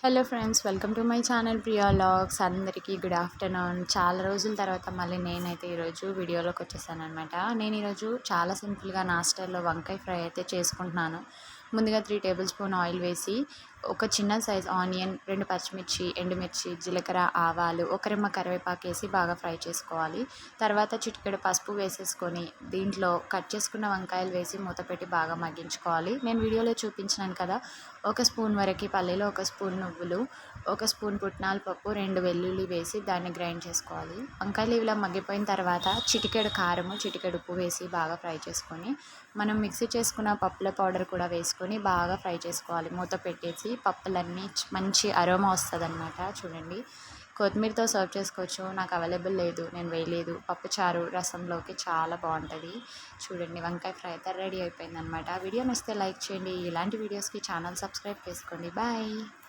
Hello friends, welcome to my channel Priya logs. అందరికీ good afternoon. చాలా రోజుల తర్వాత మళ్ళీ నేనైతే ఈరోజు వీడియోలోకి వచ్చేసాను అనమాట. నేను ఈరోజు చాలా సింపుల్గా నాస్టాలో వంకాయ ఫ్రై అయితే చేసుకుంటున్నాను. ముందుగా 3 టేబుల్ స్పూన్ ఆయిల్ వేసి ఒక చిన్న సైజ్ ఆనియన్, 2 పచ్చిమిర్చి, ఎండుమిర్చి, జీలకర్ర, ఆవాలు, ఒక రెమ్మ కరివేపాకు వేసి బాగా ఫ్రై చేసుకోవాలి. తర్వాత చిటికెడు పసుపు వేసేసుకొని దీంట్లో కట్ చేసుకున్న వంకాయలు వేసి మూత పెట్టి బాగా మగ్గించుకోవాలి. నేను వీడియోలో చూపించినాను కదా, 1 స్పూన్ వరకు పల్లీలు, 1 స్పూన్ నువ్వులు, 1 స్పూన్ పుట్నాల పప్పు, 2 వెల్లుల్లి వేసి దాన్ని గ్రైండ్ చేసుకోవాలి. వంకాయలు ఇలా మగ్గిపోయిన తర్వాత చిటికెడు కారము, చిటికెడు ఉప్పు వేసి బాగా ఫ్రై చేసుకొని మనం మిక్సీ చేసుకున్న పప్పుల పౌడర్ కూడా వేసుకొని బాగా ఫ్రై చేసుకోవాలి. మూత పెట్టేసి పప్పులన్నీ మంచి అరోమా వస్తుందన్నమాట. చూడండి, కొత్తిమీరతో సర్వ్ చేసుకోవచ్చు. నాకు అవైలబుల్ లేదు, నేను వేయలేదు. పప్పుచారు రసంలోకి చాలా బాగుంటుంది. చూడండి, వంకాయ ఫ్రై అయితే రెడీ అయిపోయిందనమాట. వీడియో నచ్చితే లైక్ చేయండి. ఇలాంటి వీడియోస్కి ఛానల్ సబ్స్క్రైబ్ చేసుకోండి. బాయ్.